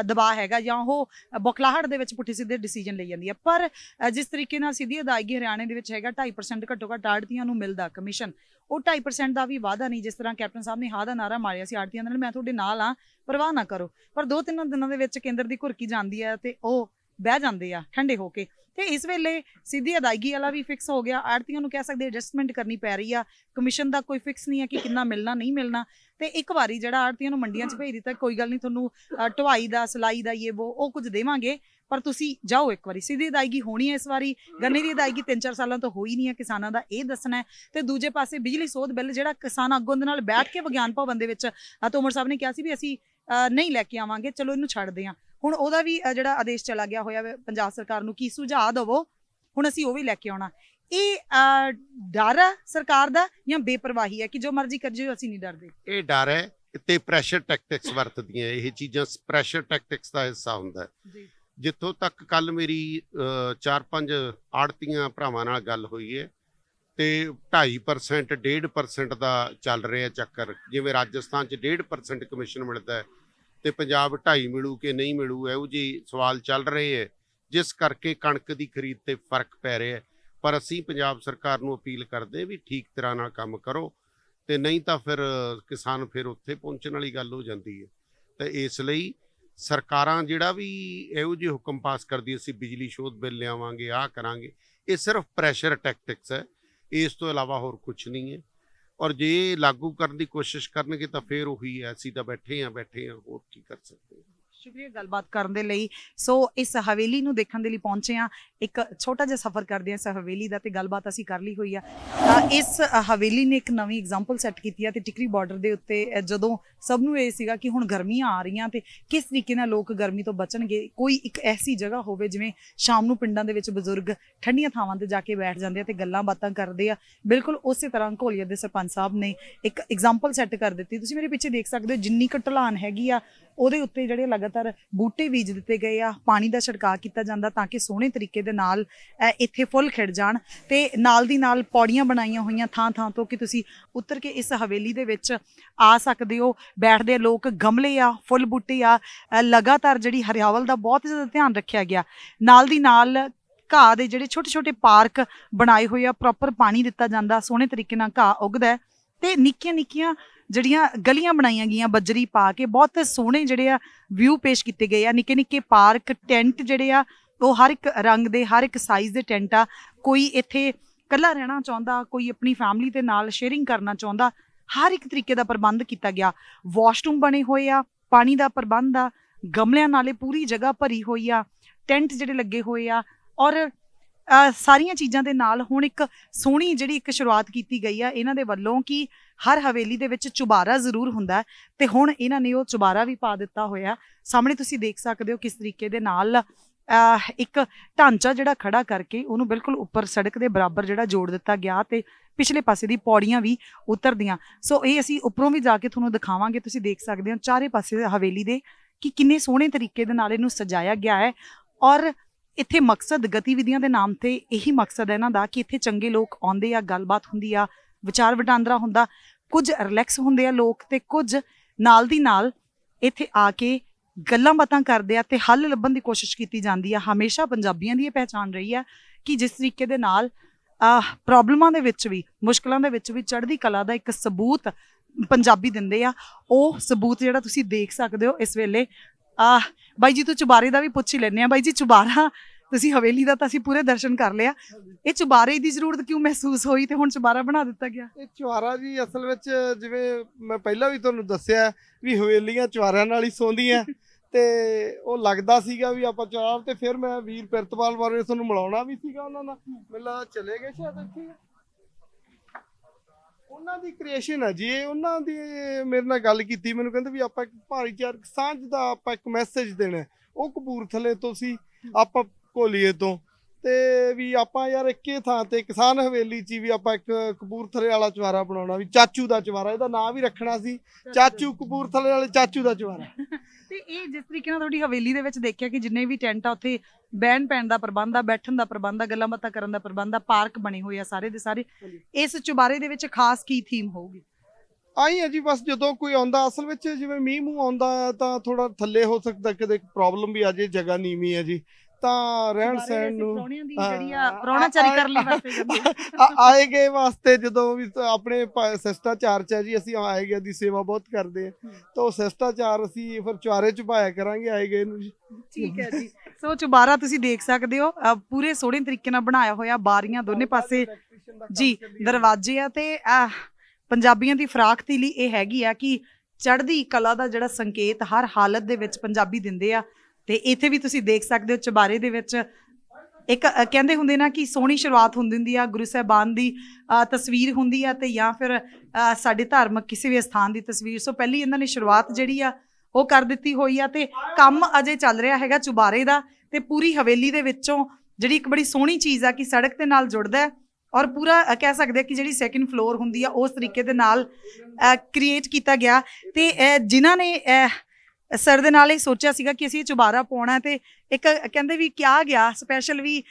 ਦਬਾਅ ਹੈਗਾ ਜਾਂ ਉਹ ਬੌਖਲਾਹਟ ਦੇ ਵਿੱਚ ਪੁੱਠੇ ਸਿੱਧੇ ਡਿਸੀਜਨ ਲਈ ਜਾਂਦੀ ਹੈ, ਪਰ ਜਿਸ ਤਰੀਕੇ ਨਾਲ ਸਿੱਧੀ ਅਦਾਇਗੀ ਹਰਿਆਣੇ ਦੇ ਵਿੱਚ ਹੈਗਾ 2.5% ਘੱਟੋ ਘੱਟ ਆੜ੍ਹਤੀਆਂ ਨੂੰ ਮਿਲਦਾ ਕਮਿਸ਼ਨ, ਉਹ 2.5% ਦਾ ਵੀ ਵਾਅਦਾ ਨਹੀਂ। ਜਿਸ ਤਰ੍ਹਾਂ ਕੈਪਟਨ ਸਾਹਿਬ ਨੇ ਹਾਂ ਦਾ ਨਾਅਰਾ ਮਾਰਿਆ ਸੀ ਆੜ੍ਹਤੀਆਂ ਨਾਲ, ਮੈਂ ਤੁਹਾਡੇ ਨਾਲ ਹਾਂ, ਪਰਵਾਹ ਨਾ ਕਰੋ, ਪਰ 2-3 ਦਿਨਾਂ ਦੇ ਵਿੱਚ ਕੇਂਦਰ ਦੀ ਘੁਰਕੀ ਜਾਂਦੀ ਹੈ ਤੇ ਉਹ ਬਹਿ ਜਾਂਦੇ ਆ ਠੰਡੇ ਹੋ ਕੇ। ਤੇ ਇਸ ਵੇਲੇ ਸਿੱਧੀ ਅਦਾਇਗੀ ਵਾਲਾ ਵੀ ਫਿਕਸ ਹੋ ਗਿਆ, ਆੜ੍ਹਤੀਆਂ ਨੂੰ ਕਹਿ ਸਕਦੇ ਐਡਜਸਟਮੈਂਟ ਕਰਨੀ ਪੈ ਰਹੀ ਆ, ਕਮਿਸ਼ਨ ਦਾ ਕੋਈ ਫਿਕਸ ਨਹੀਂ ਹੈ ਕਿ ਕਿੰਨਾ ਮਿਲਣਾ ਨਹੀਂ ਮਿਲਣਾ। ਤੇ ਇੱਕ ਵਾਰੀ ਜਿਹੜਾ ਆੜ੍ਹਤੀਆਂ ਨੂੰ ਮੰਡੀਆਂ 'ਚ ਭੇਜ ਦਿੱਤਾ, ਕੋਈ ਗੱਲ ਨਹੀਂ ਤੁਹਾਨੂੰ ਢੁਆਈ ਦਾ, ਸਿਲਾਈ ਦਾ, ਉਹ ਕੁਝ ਦੇਵਾਂਗੇ, ਪਰ ਤੁਸੀਂ ਜਾਓ ਇੱਕ ਵਾਰੀ। ਸਿੱਧੀ ਅਦਾਇਗੀ ਹੋਣੀ ਹੈ ਇਸ ਵਾਰੀ। ਗੰਨੇ ਦੀ ਅਦਾਇਗੀ 3-4 ਸਾਲਾਂ ਤੋਂ ਹੋਈ ਨਹੀਂ ਹੈ, ਕਿਸਾਨਾਂ ਦਾ ਇਹ ਦੱਸਣਾ ਹੈ। ਤੇ ਦੂਜੇ ਪਾਸੇ ਬਿਜਲੀ ਸੋਧ ਬਿੱਲ ਜਿਹੜਾ ਕਿਸਾਨ ਆਗੂਆਂ ਦੇ ਨਾਲ ਬੈਠ ਕੇ ਵਿਗਿਆਨ ਭਵਨ ਦੇ ਵਿੱਚ ਤੋਮਰ ਸਾਹਿਬ ਨੇ ਕਿਹਾ ਸੀ ਵੀ ਅਸੀਂ ਨਹੀਂ ਲੈ ਕੇ ਆਵਾਂਗੇ, ਚਲੋ ਇਹਨੂੰ ਛੱਡਦੇ ਹਾਂ। ਹੁਣ ਉਹਦਾ ਵੀ ਜਿਹੜਾ ਆਦੇਸ਼ ਚਲਾ ਗਿਆ ਹੋਇਆ ਪੰਜਾਬ ਸਰਕਾਰ ਨੂੰ ਕੀ ਸੁਝਾਅ ਦੇਵੋ, ਹੁਣ ਅਸੀਂ ਉਹ ਵੀ ਲੈ ਕੇ ਆਉਣਾ। ਇਹ ਡਰ ਆ ਸਰਕਾਰ ਦਾ ਜਾਂ ਬੇਪਰਵਾਹੀ ਹੈ ਕਿ ਜੋ ਮਰਜ਼ੀ ਕਰ ਜਿਓ, ਅਸੀਂ ਨਹੀਂ ਡਰਦੇ? ਇਹ ਡਰ ਹੈ ਤੇ ਪ੍ਰੈਸ਼ਰ ਟੈਕਟਿਕਸ ਵਰਤਦੀਆਂ ਇਹ ਚੀਜ਼ਾਂ, ਪ੍ਰੈਸ਼ਰ ਟੈਕਟਿਕਸ ਦਾ ਹਿੱਸਾ ਹੁੰਦਾ ਹੈ। ਜਿੱਥੋਂ ਤੱਕ ਕੱਲ ਮੇਰੀ 4-5 ਆੜ੍ਹਤੀਆਂ ਭਰਾਵਾਂ ਨਾਲ ਗੱਲ ਹੋਈ ਹੈ ਤੇ 2.5% 1.5% ਦਾ ਚੱਲ ਰਿਹਾ ਚੱਕਰ। ਜਿਵੇਂ ਰਾਜਸਥਾਨ 'ਚ 1.5% ਕਮਿਸ਼ਨ ਮਿਲਦਾ ਹੈ ਤੇ ਪੰਜਾਬ 2.5 ਮਿਲੂ ਕਿ ਨਹੀਂ ਮਿਲੂ, ਇਹੋ ਜਿਹੇ ਸਵਾਲ ਚੱਲ ਰਹੇ ਹੈ, ਜਿਸ ਕਰਕੇ ਕਣਕ ਦੀ ਖਰੀਦ ਤੇ ਫਰਕ ਪੈ ਰਿਹਾ ਹੈ। ਪਰ ਅਸੀਂ ਪੰਜਾਬ ਸਰਕਾਰ ਨੂੰ ਅਪੀਲ ਕਰਦੇ ਵੀ ਠੀਕ ਤਰ੍ਹਾਂ ਨਾਲ ਕੰਮ ਕਰੋ, ਤੇ ਨਹੀਂ ਤਾਂ ਫਿਰ ਕਿਸਾਨ ਫਿਰ ਉੱਥੇ ਪਹੁੰਚਣ ਵਾਲੀ ਗੱਲ ਹੋ ਜਾਂਦੀ ਹੈ। ਤੇ ਇਸ ਲਈ ਸਰਕਾਰਾਂ ਜਿਹੜਾ ਵੀ ਇਹੋ ਜਿਹੇ ਹੁਕਮ ਪਾਸ ਕਰਦੀ, ਅਸੀਂ ਬਿਜਲੀ ਸੋਧ ਬਿੱਲ ਲਿਆਵਾਂਗੇ, ਆਹ ਕਰਾਂਗੇ, ਇਹ ਸਿਰਫ ਪ੍ਰੈਸ਼ਰ ਟੈਕਟਿਕਸ ਹੈ, ਇਸ ਤੋਂ ਇਲਾਵਾ ਹੋਰ ਕੁਝ ਨਹੀਂ ਹੈ। ਔਰ ਜੇ ਲਾਗੂ ਕਰਨ ਦੀ ਕੋਸ਼ਿਸ਼ ਕਰਨਗੇ ਤਾਂ ਫਿਰ ਉਹੀ ਹੈ, ਅਸੀਂ ਤਾਂ ਬੈਠੇ ਹਾਂ, ਹੋਰ ਕੀ ਕਰ ਸਕਦੇ ਹਾਂ। ਸ਼ੁਕਰੀਆ ਗੱਲਬਾਤ ਕਰਨ ਦੇ ਲਈ। ਸੋ ਇਸ ਹਵੇਲੀ ਨੂੰ ਦੇਖਣ ਦੇ ਲਈ ਪਹੁੰਚੇ ਹਾਂ, ਇੱਕ ਛੋਟਾ ਜਿਹਾ ਸਫ਼ਰ ਕਰਦੇ ਹਾਂ ਇਸ ਹਵੇਲੀ ਦਾ, ਤੇ ਗੱਲਬਾਤ ਅਸੀਂ ਕਰ ਲਈ ਹੋਈ ਆ। ਇਸ ਹਵੇਲੀ ਨੇ ਇੱਕ ਨਵੀਂ ਐਗਜ਼ਾਮਪਲ ਸੈੱਟ ਕੀਤੀ ਆ ਤੇ ਟਿਕਰੀ ਬਾਰਡਰ ਦੇ ਉੱਤੇ ਜਦੋਂ ਸਭ ਨੂੰ ਇਹ ਸੀਗਾ ਕਿ ਹੁਣ ਗਰਮੀਆਂ ਆ ਰਹੀਆਂ ਤੇ ਕਿਸ ਤਰੀਕੇ ਨਾਲ ਲੋਕ ਗਰਮੀ ਤੋਂ ਬਚਣਗੇ, ਕੋਈ ਇੱਕ ਐਸੀ ਜਗ੍ਹਾ ਹੋਵੇ ਜਿਵੇਂ ਸ਼ਾਮ ਨੂੰ ਪਿੰਡਾਂ ਦੇ ਵਿੱਚ ਬਜ਼ੁਰਗ ਠੰਡੀਆਂ ਥਾਵਾਂ ਤੇ ਜਾ ਕੇ ਬੈਠ ਜਾਂਦੇ ਆ ਤੇ ਗੱਲਾਂ ਬਾਤਾਂ ਕਰਦੇ ਆ। ਬਿਲਕੁਲ ਉਸੇ ਤਰ੍ਹਾਂ ਘੋਲੀਆ ਦੇ ਸਰਪੰਚ ਸਾਹਿਬ ਨੇ ਇੱਕ ਐਗਜ਼ਾਮਪਲ ਸੈੱਟ ਕਰ ਦਿੱਤੀ। ਤੁਸੀਂ ਮੇਰੇ ਪਿੱਛੇ ਦੇਖ ਸਕਦੇ ਹੋ ਜਿੰਨੀ ਕੁ ਢਲਾਨ ਹੈਗੀ ਆ ਉਹਦੇ ਉੱਤੇ ਜਿਹੜੇ ਲਗਾਤਾਰ ਬੂਟੇ ਬੀਜ ਦਿੱਤੇ ਗਏ ਆ, ਪਾਣੀ ਦਾ ਛਿੜਕਾਅ ਕੀਤਾ ਜਾਂਦਾ ਤਾਂ ਕਿ ਸੋਹਣੇ ਤਰੀਕੇ ਦੇ ਨਾਲ ਇੱਥੇ ਫੁੱਲ ਖਿੜ ਜਾਣ, ਤੇ ਨਾਲ ਦੀ ਨਾਲ ਪੌੜੀਆਂ ਬਣਾਈਆਂ ਹੋਈਆਂ ਥਾਂ ਤੋਂ ਕਿ ਤੁਸੀਂ ਉਤਰ ਕੇ ਇਸ ਹਵੇਲੀ ਦੇ ਵਿੱਚ ਆ ਸਕਦੇ ਹੋ। ਬੈਠਦੇ ਲੋਕ, ਗਮਲੇ ਆ, ਫੁੱਲ ਬੂਟੇ ਆ, ਲਗਾਤਾਰ ਜਿਹੜੀ ਹਰਿਆਵਲ ਦਾ ਬਹੁਤ ਜ਼ਿਆਦਾ ਧਿਆਨ ਰੱਖਿਆ ਗਿਆ। ਨਾਲ ਦੀ ਨਾਲ ਘਾਹ ਦੇ ਜਿਹੜੇ ਛੋਟੇ ਪਾਰਕ ਬਣਾਏ ਹੋਏ ਆ, ਪ੍ਰੋਪਰ ਪਾਣੀ ਦਿੱਤਾ ਜਾਂਦਾ, ਸੋਹਣੇ ਤਰੀਕੇ ਨਾਲ ਘਾਹ ਉੱਗਦਾ, ਤੇ ਨਿੱਕੀਆਂ ਜਿਹੜੀਆਂ ਗਲੀਆਂ ਬਣਾਈਆਂ ਗਈਆਂ ਬੱਜਰੀ ਪਾ ਕੇ, ਬਹੁਤ ਸੋਹਣੇ ਜਿਹੜੇ ਆ ਵਿਊ ਪੇਸ਼ ਕੀਤੇ ਗਏ ਆ। ਨਿੱਕੇ ਪਾਰਕ, ਟੈਂਟ ਜਿਹੜੇ ਆ ਉਹ ਹਰ ਇੱਕ ਰੰਗ ਦੇ, ਹਰ ਇੱਕ ਸਾਈਜ਼ ਦੇ ਟੈਂਟ ਆ। ਕੋਈ ਇੱਥੇ ਇਕੱਲਾ ਰਹਿਣਾ ਚਾਹੁੰਦਾ, ਕੋਈ ਆਪਣੀ ਫੈਮਿਲੀ ਦੇ ਨਾਲ ਸ਼ੇਅਰਿੰਗ ਕਰਨਾ ਚਾਹੁੰਦਾ, ਹਰ ਇੱਕ ਤਰੀਕੇ ਦਾ ਪ੍ਰਬੰਧ ਕੀਤਾ ਗਿਆ। ਵਾਸ਼ਰੂਮ ਬਣੇ ਹੋਏ ਆ, ਪਾਣੀ ਦਾ ਪ੍ਰਬੰਧ ਆ, ਗਮਲਿਆਂ ਨਾਲੇ ਪੂਰੀ ਜਗ੍ਹਾ ਭਰੀ ਹੋਈ ਆ, ਟੈਂਟ ਜਿਹੜੇ ਲੱਗੇ ਹੋਏ ਆ, ਔਰ ਸਾਰੀਆਂ ਚੀਜ਼ਾਂ ਦੇ ਨਾਲ ਹੁਣ ਇੱਕ ਸੋਹਣੀ ਜਿਹੜੀ ਇੱਕ ਸ਼ੁਰੂਆਤ ਕੀਤੀ ਗਈ ਆ ਇਹਨਾਂ ਦੇ ਵੱਲੋਂ ਕਿ ਹਰ ਹਵੇਲੀ ਦੇ ਵਿੱਚ ਚੁਬਾਰਾ ਜ਼ਰੂਰ ਹੁੰਦਾ, ਤੇ ਹੁਣ ਇਹਨਾਂ ਨੇ ਉਹ ਚੁਬਾਰਾ ਵੀ ਪਾ ਦਿੱਤਾ ਹੋਇਆ। ਸਾਹਮਣੇ ਤੁਸੀਂ ਦੇਖ ਸਕਦੇ ਹੋ ਕਿਸ ਤਰੀਕੇ ਦੇ ਨਾਲ ਇੱਕ ਢਾਂਚਾ ਜਿਹੜਾ ਖੜਾ ਕਰਕੇ ਉਹਨੂੰ ਬਿਲਕੁਲ ਉੱਪਰ ਸੜਕ ਦੇ ਬਰਾਬਰ ਜਿਹੜਾ ਜੋੜ ਦਿੱਤਾ ਗਿਆ, ਤੇ ਪਿਛਲੇ ਪਾਸੇ ਦੀ ਪੌੜੀਆਂ ਵੀ ਉਤਰਦੀਆਂ। ਸੋ ਇਹ ਅਸੀਂ ਉੱਪਰੋਂ ਵੀ ਜਾ ਕੇ ਤੁਹਾਨੂੰ ਦਿਖਾਵਾਂਗੇ। ਤੁਸੀਂ ਦੇਖ ਸਕਦੇ ਹੋ ਚਾਰੇ ਪਾਸੇ ਹਵੇਲੀ ਦੇ ਕਿ ਕਿੰਨੇ ਸੋਹਣੇ ਤਰੀਕੇ ਦੇ ਨਾਲ ਇਹਨੂੰ ਸਜਾਇਆ ਗਿਆ ਹੈ। ਔਰ ਇੱਥੇ ਮਕਸਦ ਗਤੀਵਿਧੀਆਂ ਦੇ ਨਾਮ ਤੇ ਇਹੀ ਮਕਸਦ ਹੈ ਇਹਨਾਂ ਦਾ ਕਿ ਇੱਥੇ ਚੰਗੇ ਲੋਕ ਆਉਂਦੇ ਆ, ਗੱਲਬਾਤ ਹੁੰਦੀ ਆ, ਵਿਚਾਰ ਵਟਾਂਦਰਾ ਹੁੰਦਾ, ਕੁਝ ਰਿਲੈਕਸ ਹੁੰਦੇ ਆ ਲੋਕ, ਤੇ ਕੁਝ ਨਾਲ ਦੀ ਨਾਲ ਇੱਥੇ ਆ ਕੇ ਗੱਲਾਂ ਬਾਤਾਂ ਕਰਦੇ ਆ ਤੇ ਹੱਲ ਲੱਭਣ ਦੀ ਕੋਸ਼ਿਸ਼ ਕੀਤੀ ਜਾਂਦੀ ਆ। ਹਮੇਸ਼ਾ ਪੰਜਾਬੀਆਂ ਦੀ ਇਹ ਪਹਿਚਾਣ ਰਹੀ ਆ ਕਿ ਜਿਸ ਤਰੀਕੇ ਦੇ ਨਾਲ ਪ੍ਰੋਬਲਮਾਂ ਦੇ ਵਿੱਚ ਵੀ, ਮੁਸ਼ਕਲਾਂ ਦੇ ਵਿੱਚ ਵੀ ਚੜ੍ਹਦੀ ਕਲਾ ਦਾ ਇੱਕ ਸਬੂਤ ਪੰਜਾਬੀ ਦਿੰਦੇ ਆ। ਉਹ ਸਬੂਤ ਜਿਹੜਾ ਤੁਸੀਂ ਦੇਖ ਸਕਦੇ ਹੋ ਇਸ ਵੇਲੇ। ਬਾਈ ਜੀ ਤੋਂ ਚੁਬਾਰੇ ਦਾ ਵੀ ਪੁੱਛ ਹੀ ਲੈਂਦੇ ਆ। ਬਾਈ ਜੀ, ਚੁਬਾਰਾ ਤੁਸੀਂ ਹਵੇਲੀ ਦਾ ਤਾਂ ਅਸੀਂ ਪੂਰੇ ਦਰਸ਼ਨ ਕਰ ਲਿਆ, ਇਹ ਚੁਬਾਰੇ ਦੀ ਜ਼ਰੂਰਤ ਕਿਉਂ ਮਹਿਸੂਸ ਹੋਈ ਤੇ ਹੁਣ ਚੁਬਾਰਾ ਬਣਾ ਦਿੱਤਾ ਗਿਆ? ਇਹ ਚੁਬਾਰਾ ਜੀ ਅਸਲ ਵਿੱਚ ਜਿਵੇਂ ਮੈਂ ਪਹਿਲਾਂ ਵੀ ਤੁਹਾਨੂੰ ਦੱਸਿਆ ਵੀ ਹਵੇਲੀਆਂ ਚੁਬਾਰਿਆਂ ਨਾਲ ਹੀ ਸੌਂਦੀਆਂ, ਤੇ ਉਹ ਲੱਗਦਾ ਸੀਗਾ ਵੀ ਆਪਾਂ ਚੁਬਾਰਾ, ਤੇ ਫਿਰ ਮੈਂ ਵੀਰ ਪਿਰਤਪਾਲ ਬਾਰੇ ਤੁਹਾਨੂੰ ਮਿਲਾਉਣਾ ਵੀ ਸੀਗਾ ਉਹਨਾਂ ਨਾਲ, ਮਿਲਾ ਚਲੇ ਗਏ ਸ਼ਾਇਦ ਇੱਥੇ। ਉਹਨਾਂ ਦੀ ਕ੍ਰੀਏਸ਼ਨ ਹੈ ਜੀ ਇਹ, ਉਹਨਾਂ ਦੀ ਮੇਰੇ ਨਾਲ ਗੱਲ ਕੀਤੀ, ਮੈਨੂੰ ਕਹਿੰਦੇ ਵੀ ਆਪਾਂ ਇੱਕ ਭਾਈਚਾਰਕ ਸਾਂਝ ਦਾ ਆਪਾਂ ਇੱਕ ਮੈਸੇਜ ਦੇਣਾ। ਉਹ ਕਪੂਰਥਲੇ ਤੋਂ ਸੀ, ਆਪਾਂ ਘੋਲੀਏ ਤੋਂ, ਤੇ ਵੀ ਆਪਾਂ ਯਾਰ ਇੱਕੇ ਥਾਂ ਤੇ ਕਿਸਾਨ ਹਵੇਲੀ 'ਚ ਵੀ ਆਪਾਂ ਇੱਕ ਕਪੂਰਥਲੇ ਵਾਲਾ ਚੁਬਾਰਾ ਬਣਾਉਣਾ, ਵੀ ਚਾਚੂ ਦਾ ਚੁਬਾਰਾ, ਇਹਦਾ ਨਾਂ ਵੀ ਰੱਖਣਾ ਸੀ ਚਾਚੂ, ਕਪੂਰਥਲੇ ਵਾਲੇ ਚਾਚੂ ਦਾ ਚੁਬਾਰਾ। ਤੇ ਇਹ ਜਿਸ ਤਰੀਕੇ ਨਾਲ ਤੁਹਾਡੀ ਹਵੇਲੀ ਦੇ ਵਿੱਚ ਦੇਖਿਆ ਕਿ ਜਿੰਨੇ ਵੀ ਟੈਂਟ ਆ ਉੱਥੇ ਬਹਿਣ ਪੈਣ ਦਾ ਪ੍ਰਬੰਧ ਆ, ਬੈਠਣ ਦਾ ਪ੍ਰਬੰਧ ਆ, ਗੱਲਾਂ ਬਾਤਾਂ ਕਰਨ ਦਾ ਪ੍ਰਬੰਧ ਆ, ਪਾਰਕ ਬਣੇ ਹੋਏ ਆ ਸਾਰੇ ਦੇ ਸਾਰੇ। ਇਸ ਚੁਬਾਰੇ ਦੇ ਵਿੱਚ ਖਾਸ ਕੀ ਥੀਮ ਹੋਊਗੀ? ਆਈ ਹੈ ਜੀ, ਬਸ ਜਦੋਂ ਕੋਈ ਆਉਂਦਾ, ਅਸਲ ਵਿੱਚ ਜਿਵੇਂ ਮੀਂਹ ਮੂੰਹ ਆਉਂਦਾ ਤਾਂ ਥੋੜਾ ਥੱਲੇ ਹੋ ਸਕਦਾ, ਕਿਤੇ ਪ੍ਰੋਬਲਮ ਵੀ ਆ ਜੇ, ਜਗ੍ਹਾ ਨੀਵੀਂ ਹੈ ਜੀ, ਤਾਂ ਰਹਿਣ ਸਹਿਣ ਨੂੰ ਪ੍ਰਾਹੁਣਾਚਾਰੀ ਕਰਨ ਲਈ ਵਰਤੇ ਆਏ ਗਏ ਵਾਸਤੇ, ਜਦੋਂ ਵੀ ਆਪਣੇ ਸ਼ਿਸ਼ਟਾਚਾਰ 'ਚ ਹੈ ਜੀ, ਅਸੀਂ ਆਏ ਗਏ ਦੀ ਸੇਵਾ ਬਹੁਤ ਕਰਦੇ ਹਾਂ, ਤਾਂ ਉਹ ਸ਼ਿਸ਼ਟਾਚਾਰ ਅਸੀਂ ਫਿਰ ਚੁਬਾਰੇ 'ਚ ਪਾਇਆ ਕਰਾਂਗੇ ਆਏ ਗਏ ਨੂੰ ਜੀ। ਠੀਕ ਹੈ ਜੀ। ਸੋ ਚੁਬਾਰਾ ਤੁਸੀਂ ਦੇਖ ਸਕਦੇ ਹੋ, ਪੂਰੇ ਸੋਹਣੇ ਤਰੀਕੇ ਨਾਲ ਬਣਾਇਆ ਹੋਇਆ, ਬਾਰੀਆਂ ਦੋਨੇ ਪਾਸੇ ਜੀ, ਦਰਵਾਜ਼ੇ ਆ, ਤੇ ਪੰਜਾਬੀਆਂ ਦੀ ਫਰਾਖਤੀ ਲਈ ਇਹ ਹੈਗੀ ਆ ਕਿ ਚੜ੍ਹਦੀ ਕਲਾ ਦਾ ਜਿਹੜਾ ਸੰਕੇਤ ਹਰ ਹਾਲਤ ਦੇ ਵਿੱਚ ਪੰਜਾਬੀ ਦਿੰਦੇ ਆ। ਤੇ ਇੱਥੇ ਵੀ ਤੁਸੀਂ ਦੇਖ ਸਕਦੇ ਹੋ ਚੁਬਾਰੇ ਦੇ ਵਿੱਚ ਇੱਕ ਕਹਿੰਦੇ ਹੁੰਦੇ ਨਾ ਕਿ ਸੋਹਣੀ ਸ਼ੁਰੂਆਤ ਹੁੰਦੀ ਆ, ਗੁਰੂ ਸਾਹਿਬਾਨ ਦੀ ਤਸਵੀਰ ਹੁੰਦੀ ਆ, ਤੇ ਜਾਂ ਫਿਰ ਸਾਡੇ ਧਾਰਮਿਕ ਕਿਸੇ ਵੀ ਸਥਾਨ ਦੀ ਤਸਵੀਰ। ਸੋ ਪਹਿਲੀ ਇਹਨਾਂ ਨੇ ਸ਼ੁਰੂਆਤ ਜਿਹੜੀ ਆ ਉਹ ਕਰ ਦਿੱਤੀ ਹੋਈ ਆ, ਤੇ ਕੰਮ ਅਜੇ ਚੱਲ ਰਿਹਾ ਹੈਗਾ ਚੁਬਾਰੇ ਦਾ। ਤੇ ਪੂਰੀ ਹਵੇਲੀ ਦੇ ਵਿੱਚੋਂ ਜਿਹੜੀ ਇੱਕ ਬੜੀ ਸੋਹਣੀ ਚੀਜ਼ ਆ ਕਿ ਸੜਕ ਦੇ ਨਾਲ ਜੁੜਦਾ, ਔਰ ਪੂਰਾ ਕਹਿ ਸਕਦੇ ਆ ਕਿ ਜਿਹੜੀ ਸੈਕਿੰਡ ਫਲੋਰ ਹੁੰਦੀ ਆ ਉਸ ਤਰੀਕੇ ਦੇ ਨਾਲ ਕ੍ਰੀਏਟ ਕੀਤਾ ਗਿਆ। ਤੇ ਜਿਨ੍ਹਾਂ ਨੇ ਸਰ ਦੇ ਨਾਲ ਇਹ ਸੋਚਿਆ ਸੀਗਾ ਕਿ ਅਸੀਂ ਇਹ ਚੁਬਾਰਾ ਪਾਉਣਾ, ਤੇ ਇੱਕ ਕਹਿੰਦੇ ਵੀ ਕਿਹਾ ਗਿਆ ਸਪੈਸ਼ਲ ਵੀ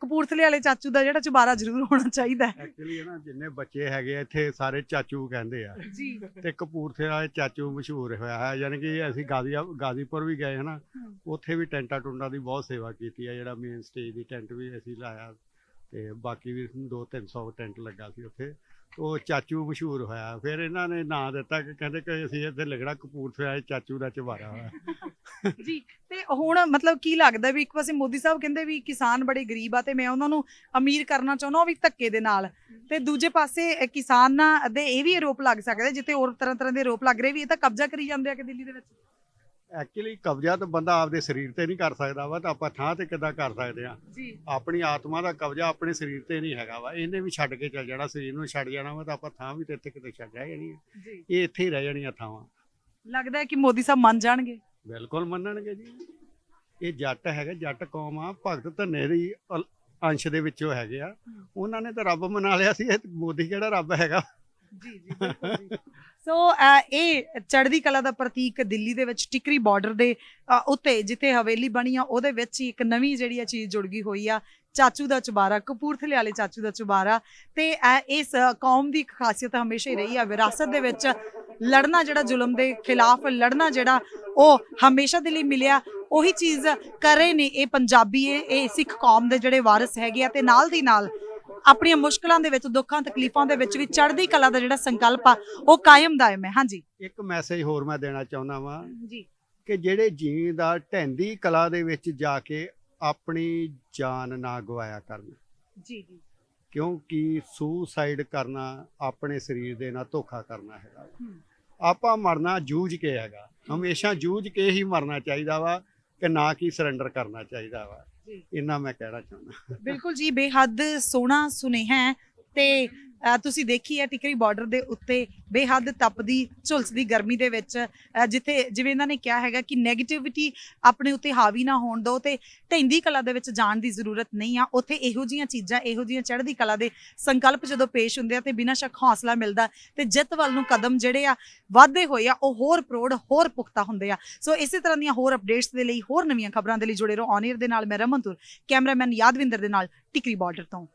ਕਪੂਰਥਲੇ ਵਾਲੇ ਚਾਚੂ ਦਾ ਜਿਹੜਾ ਚੁਬਾਰਾ ਜ਼ਰੂਰ ਹੋਣਾ ਚਾਹੀਦਾ ਹੈ। ਐਕਚੁਅਲੀ ਨਾ ਜਿੰਨੇ ਬੱਚੇ ਹੈਗੇ ਇੱਥੇ ਸਾਰੇ ਚਾਚੂ ਕਹਿੰਦੇ ਆ ਜੀ, ਤੇ ਕਪੂਰਥਲੇ ਵਾਲੇ ਚਾਚੂ ਮਸ਼ਹੂਰ ਹੋਇਆ ਹੈ। ਯਾਨੀ ਕਿ ਅਸੀਂ ਗਾਜ਼ੀਪੁਰ ਵੀ ਗਏ ਹਨਾ, ਉੱਥੇ ਵੀ ਟੈਂਟਾਂ ਟੁੰਟਾਂ ਦੀ ਬਹੁਤ ਸੇਵਾ ਕੀਤੀ ਹੈ। ਜਿਹੜਾ ਮੇਨ ਸਟੇਜ ਦੀ ਟੈਂਟ ਵੀ ਅਸੀਂ ਲਾਇਆ, ਤੇ ਬਾਕੀ ਵੀ 200-300 ਟੈਂਟ ਲੱਗਾ ਸੀ ਉੱਥੇ। ਉਹ ਚਾਚੂ ਮਸ਼ਹੂਰ ਹੋਇਆ, ਫਿਰ ਇਹਨਾਂ ਨੇ ਨਾਂ ਦਿੱਤਾ ਕਿ ਕਹਿੰਦੇ ਕਿ ਅਸੀਂ ਇੱਥੇ ਲਿਖਣਾ ਕਪੂਰਥਲੇ ਚਾਚੂ ਦਾ ਚੁਬਾਰਾ ਹੋਇਆ ਜੀ। ਤੇ ਹੁਣ ਮਤਲਬ ਕੀ ਲੱਗਦਾ ਵੀ ਇੱਕ ਪਾਸੇ ਮੋਦੀ ਸਾਹਿਬ ਕਹਿੰਦੇ ਵੀ ਕਿਸਾਨ ਬੜੇ ਗਰੀਬ ਆ ਤੇ ਮੈਂ ਉਹਨਾਂ ਨੂੰ ਅਮੀਰ ਕਰਨਾ ਚਾਹੁੰਦਾ, ਉਹ ਵੀ ਧੱਕੇ ਦੇ ਨਾਲ, ਤੇ ਦੂਜੇ ਪਾਸੇ ਕਿਸਾਨਾਂ ਦੇ ਇਹ ਵੀ ਆਰੋਪ ਲੱਗ ਸਕਦੇ ਜਿੱਥੇ ਹੋਰ ਤਰ੍ਹਾਂ ਦੇ ਆਰੋਪ ਲੱਗ ਰਹੇ ਵੀ ਇਹ ਤਾਂ ਕਬਜ਼ਾ ਕਰੀ ਜਾਂਦੇ ਆ ਕਿ ਦਿੱਲੀ ਦੇ ਵਿੱਚ। ਐਕਚੁਅਲੀ ਕਬਜ਼ਾ ਤਾਂ ਬੰਦਾ ਆਪਦੇ ਸਰੀਰ ਤੇ ਨਹੀਂ ਕਰ ਸਕਦਾ ਵਾ, ਤਾਂ ਆਪਾਂ ਥਾਂ ਤੇ ਕਿੱਦਾਂ ਕਰ ਸਕਦੇ ਆ? ਆਪਣੀ ਆਤਮਾ ਦਾ ਕਬਜ਼ਾ ਆਪਣੇ ਸਰੀਰ ਤੇ ਨਹੀਂ ਹੈਗਾ ਵਾ, ਇਹਨੇ ਵੀ ਛੱਡ ਕੇ ਚੱਲ ਜਾਣਾ, ਸਰੀਰ ਨੂੰ ਛੱਡ ਜਾਣਾ ਵਾ, ਤਾਂ ਆਪਾਂ ਥਾਂ ਵੀ ਤੇ ਇੱਥੇ ਕਿਤੇ ਛੱਡ ਰਹਿ ਜਾਣੀ ਹੈ। ਇਹ ਇੱਥੇ ਹੀ ਰਹਿ ਜਾਣੀਆਂ ਥਾਵਾਂ। ਲੱਗਦਾ ਹੈ ਕਿ ਮੋਦੀ ਸਾਹਿਬ ਮੰਨ ਜਾਣਗੇ? ਬਿਲਕੁਲ ਮੰਨਣਗੇ ਜੀ। ਇਹ ਜੱਟ ਹੈਗਾ, ਜੱਟ ਕੌਮ ਆ, ਭਗਤ ਧੰਨੇ ਦੀ ਅੰਸ਼ ਦੇ ਵਿੱਚੋਂ ਹੈਗੇ ਆ, ਉਹਨਾਂ ਨੇ ਤਾਂ ਰੱਬ ਮਨਾ ਲਿਆ ਸੀ, ਇਹ ਮੋਦੀ ਕਿਹੜਾ ਰੱਬ ਹੈਗਾ? ਜੀ ਜੀ, ਬਿਲਕੁਲ ਜੀ। ਸੋ ਇਹ ਚੜ੍ਹਦੀ ਕਲਾ ਦਾ ਪ੍ਰਤੀਕ ਦਿੱਲੀ ਦੇ ਵਿੱਚ ਟਿਕਰੀ ਬਾਰਡਰ ਦੇ ਉੱਤੇ ਜਿੱਥੇ ਹਵੇਲੀ ਬਣੀ ਆ ਉਹਦੇ ਵਿੱਚ ਹੀ ਇੱਕ ਨਵੀਂ ਜਿਹੜੀ ਆ ਚੀਜ਼ ਜੁੜ ਗਈ ਹੋਈ ਆ, ਚਾਚੂ ਦਾ ਚੁਬਾਰਾ, ਕਪੂਰਥਲੇ ਵਾਲੇ ਚਾਚੂ ਦਾ ਚੁਬਾਰਾ। ਤੇ ਇਸ ਕੌਮ ਦੀ ਇੱਕ ਖਾਸੀਅਤ ਹਮੇਸ਼ਾ ਹੀ ਰਹੀ ਆ ਵਿਰਾਸਤ ਦੇ ਵਿੱਚ ਲੜਨਾ, ਜਿਹੜਾ ਜ਼ੁਲਮ ਦੇ ਖਿਲਾਫ ਲੜਨਾ ਜਿਹੜਾ ਉਹ ਹਮੇਸ਼ਾ ਦੇ ਲਈ ਮਿਲਿਆ, ਉਹੀ ਚੀਜ਼ ਕਰ ਰਹੇ ਨੇ ਇਹ ਪੰਜਾਬੀ, ਇਹ ਸਿੱਖ ਕੌਮ ਦੇ ਜਿਹੜੇ ਵਾਰਿਸ ਹੈਗੇ ਆ। ਤੇ ਨਾਲ ਦੀ ਨਾਲ ਆਪਣੀਆਂ ਮੁਸ਼ਕਲਾਂ ਦੇ ਵਿੱਚ, ਦੁੱਖਾਂ ਤਕਲੀਫਾਂ ਦੇ ਵਿੱਚ ਵੀ ਚੜ੍ਹਦੀ ਕਲਾ ਦਾ ਜਿਹੜਾ ਸੰਕਲਪ ਆ ਉਹ ਕਾਇਮ ਦਾਇਮ ਹੈ। ਹਾਂਜੀ, ਇੱਕ ਮੈਸੇਜ ਹੋਰ ਮੈਂ ਦੇਣਾ ਚਾਹੁੰਦਾ ਵਾਂ ਜੀ, ਕਿ ਜਿਹੜੇ ਜੀਂਦਾ ਢਹਿੰਦੀ ਕਲਾ ਦੇ ਵਿੱਚ ਜਾ ਕੇ ਆਪਣੀ ਜਾਨ ਨਾ ਗਵਾਇਆ ਕਰਨ। ਜੀ ਜੀ, ਕਿਉਂਕਿ ਸੁਸਾਈਡ ਕਰਨਾ ਆਪਣੇ ਸਰੀਰ ਦੇ ਨਾਲ ਧੋਖਾ ਕਰਨਾ ਹੈਗਾ। ਆਪਾਂ ਮਰਨਾ ਜੂਝ ਕੇ ਹੈਗਾ, ਹਮੇਸ਼ਾ ਜੂਝ ਕੇ ਹੀ ਮਰਨਾ ਚਾਹੀਦਾ ਵਾ, ਕਿ ਨਾ ਕਿ ਸਰੈਂਡਰ ਕਰਨਾ ਚਾਹੀਦਾ ਵਾ। ਇੰਨਾ ਮੈਂ ਕਹਿਣਾ ਚਾਹੁੰਦਾ। ਬਿਲਕੁਲ ਜੀ, ਬੇਹੱਦ ਸੋਹਣਾ ਸੁਨੇਹਾ ਹੈ। ਤੇ ਤੁਸੀਂ ਦੇਖੀ ਹੈ ਟਿਕਰੀ ਬਾਰਡਰ ਦੇ ਉੱਤੇ ਬੇਹੱਦ ਤਪਦੀ ਝੁਲਸਦੀ ਗਰਮੀ ਦੇ ਵਿੱਚ ਜਿੱਥੇ ਜਿਵੇਂ ਇਹਨਾਂ ਨੇ ਕਿਹਾ ਹੈਗਾ ਕਿ ਨੈਗੇਟਿਵਿਟੀ ਆਪਣੇ ਉੱਤੇ ਹਾਵੀ ਨਾ ਹੋਣ ਦਿਓ, ਤੇ ਢਹਿੰਦੀ ਕਲਾ ਦੇ ਵਿੱਚ ਜਾਣ ਦੀ ਜ਼ਰੂਰਤ ਨਹੀਂ ਆ। ਉੱਥੇ ਇਹੋ ਜਿਹੀਆਂ ਚੀਜ਼ਾਂ, ਇਹੋ ਜਿਹੀਆਂ ਚੜ੍ਹਦੀ ਕਲਾ ਦੇ ਸੰਕਲਪ ਜਦੋਂ ਪੇਸ਼ ਹੁੰਦੇ ਆ ਤੇ ਬਿਨਾਂ ਸ਼ੱਕ ਹੌਸਲਾ ਮਿਲਦਾ, ਤੇ ਜਿੱਤ ਵੱਲ ਨੂੰ ਕਦਮ ਜਿਹੜੇ ਆ ਵੱਧਦੇ ਹੋਏ ਆ ਉਹ ਹੋਰ ਪ੍ਰੋੜ, ਹੋਰ ਪੁਖਤਾ ਹੁੰਦੇ ਆ। ਸੋ ਇਸੇ ਤਰ੍ਹਾਂ ਦੀਆਂ ਹੋਰ ਅਪਡੇਟਸ ਦੇ ਲਈ, ਹੋਰ ਨਵੀਆਂ ਖਬਰਾਂ ਦੇ ਲਈ ਜੁੜੇ ਰਹੋ ਔਨ 에ਅਰ ਦੇ ਨਾਲ। ਮੈਂ ਰਮਨਪੁਰ, ਕੈਮਰਾਮੈਨ ਯਾਦਵਿੰਦਰ ਦੇ ਨਾਲ, ਟਿਕਰੀ ਬਾਰਡਰ ਤੋਂ।